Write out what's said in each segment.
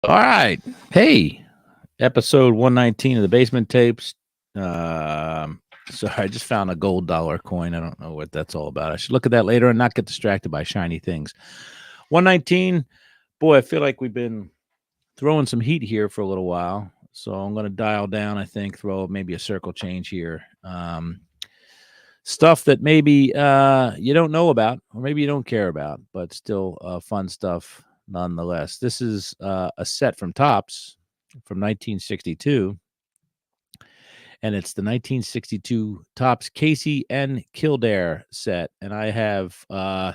All right. Hey, episode 119 of the Basement Tapes. Sorry, I just found a gold dollar coin. I don't know what that's all about. I should look at that later and not get distracted by shiny things. 119. Boy, I feel like we've been throwing some heat here for a little while. So I'm going to dial down, I think, throw maybe a circle change here. Stuff that maybe you don't know about or maybe you don't care about, but still fun stuff nonetheless. This is a set from Topps from 1962, and it's the 1962 Topps Casey and Kildare set. And I have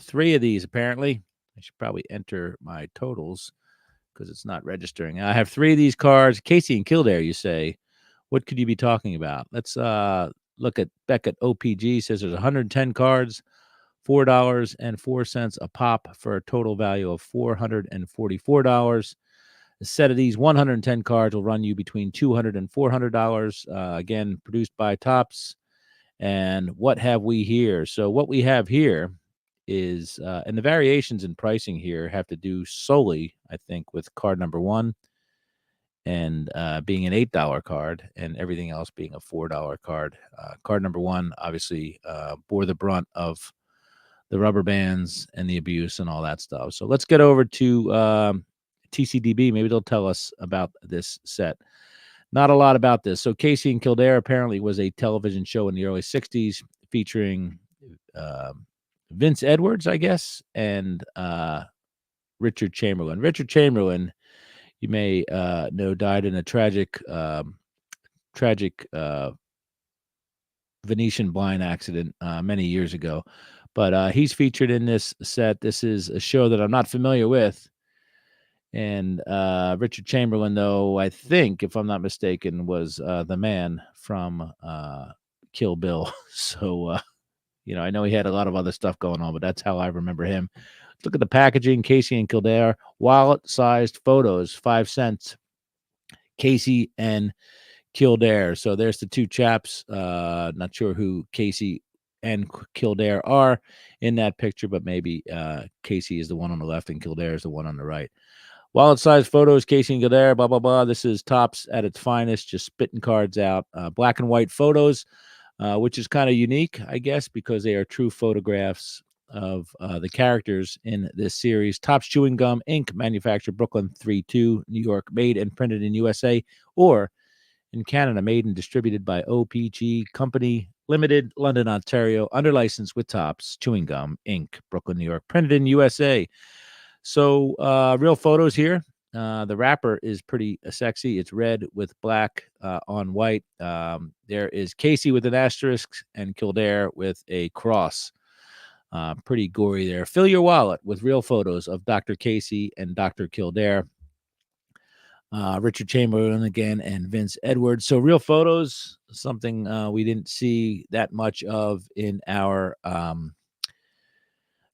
three of these apparently. I should probably enter my totals because it's not registering. I have three of these cards. Casey and Kildare, you say. What could you be talking about? Let's look at Beckett OPG. Says there's 110 cards, $4.04 a pop for a total value of $444. A set of these 110 cards will run you between $200 and $400. Again, produced by Topps. And what have we here? So what we have here is, and the variations in pricing here have to do solely, I think, with card number one and being an $8 card and everything else being a $4 card. Card number one obviously bore the brunt of the rubber bands and the abuse and all that stuff. So let's get over to TCDB. Maybe they'll tell us about this set. Not a lot about this. So Casey and Kildare apparently was a television show in the early 60s featuring Vince Edwards, I guess, and Richard Chamberlain. Richard Chamberlain, you may know, died in a tragic Venetian blind accident many years ago. But he's featured in this set. This is a show that I'm not familiar with. And Richard Chamberlain, though, I think, if I'm not mistaken, was the man from Kill Bill. So, I know he had a lot of other stuff going on, but that's how I remember him. Look at the packaging. Casey and Kildare, wallet-sized photos, 5 cents. Casey and Kildare. So there's the two chaps. Not sure who Casey and Kildare are in that picture, but maybe Casey is the one on the left and Kildare is the one on the right. Wallet-sized photos, Casey and Kildare, blah, blah, blah. This is Topps at its finest, just spitting cards out. Black and white photos, which is kind of unique, I guess, because they are true photographs of the characters in this series. Topps Chewing Gum, Inc., manufactured Brooklyn 32, New York, made and printed in USA, or in Canada, made and distributed by OPG Company Limited, London, Ontario, under license with Topps Chewing Gum, Inc., Brooklyn, New York, printed in USA. So real photos here. The wrapper is pretty sexy. It's red with black on white. There is Casey with an asterisk and Kildare with a cross. Pretty gory there. Fill your wallet with real photos of Dr. Casey and Dr. Kildare. Richard Chamberlain again and Vince Edwards. So real photos, something we didn't see that much of in our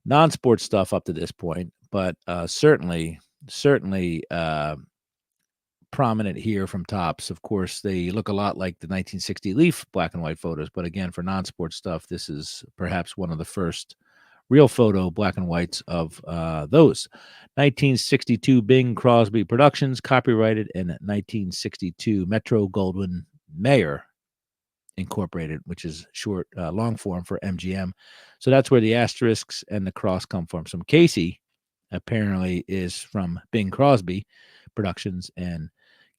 non-sports stuff up to this point, but certainly prominent here from Topps. Of course, they look a lot like the 1960 Leaf black and white photos, but again, for non-sports stuff, this is perhaps one of the first real photo black and whites of those. 1962 Bing Crosby Productions, copyrighted in 1962 Metro Goldwyn Mayer Incorporated, which is short, long form for MGM. So that's where the asterisks and the cross come from. Some Casey apparently is from Bing Crosby Productions and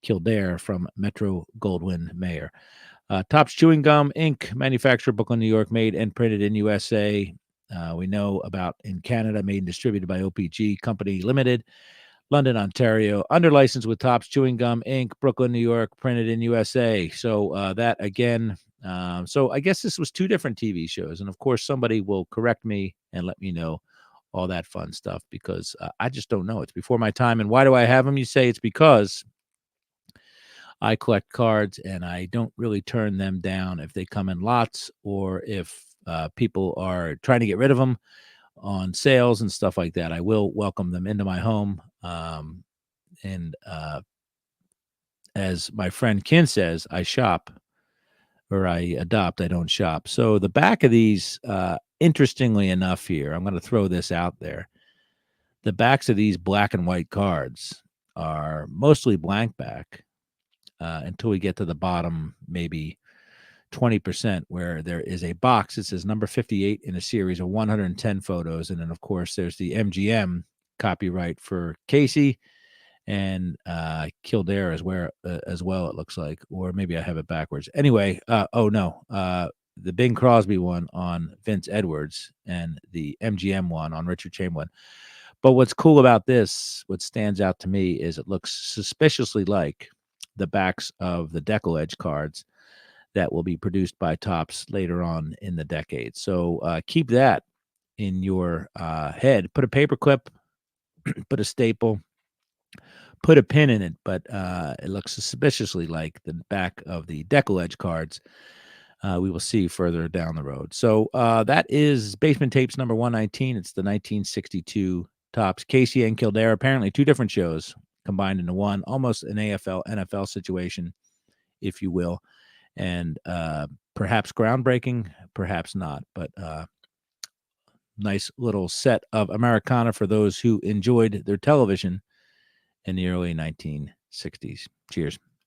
Kildare from Metro Goldwyn Mayer. Topps Chewing Gum, Inc., manufacturer, Brooklyn, New York, made and printed in USA. We know about in Canada, made and distributed by OPG Company Limited, London, Ontario, under license with Topps Chewing Gum, Inc., Brooklyn, New York, printed in USA. So that again, so I guess this was two different TV shows. And of course, somebody will correct me and let me know all that fun stuff because I just don't know. It's before my time. And why do I have them? You say it's because I collect cards and I don't really turn them down if they come in lots or if people are trying to get rid of them on sales and stuff like that. I will welcome them into my home. And as my friend Ken says, I shop or I adopt, I don't shop. So the back of these, interestingly enough here, I'm going to throw this out there. The backs of these black and white cards are mostly blank back until we get to the bottom, maybe 20%, where there is a box that says number 58 in a series of 110 photos. And then, of course, there's the MGM copyright for Casey and Kildare as well, it looks like. Or maybe I have it backwards. Anyway, the Bing Crosby one on Vince Edwards and the MGM one on Richard Chamberlain. But what's cool about this, what stands out to me, is it looks suspiciously like the backs of the decal edge cards that will be produced by Topps later on in the decade. So keep that in your head. Put a paper clip, put a staple, put a pin in it, but it looks suspiciously like the back of the decal edge cards. We will see further down the road. So that is Basement Tapes number 119. It's the 1962 Topps Casey and Kildare. Apparently, two different shows combined into one, almost an AFL NFL situation, if you will, and perhaps groundbreaking, perhaps not, but nice little set of Americana for those who enjoyed their television in the early 1960s. Cheers.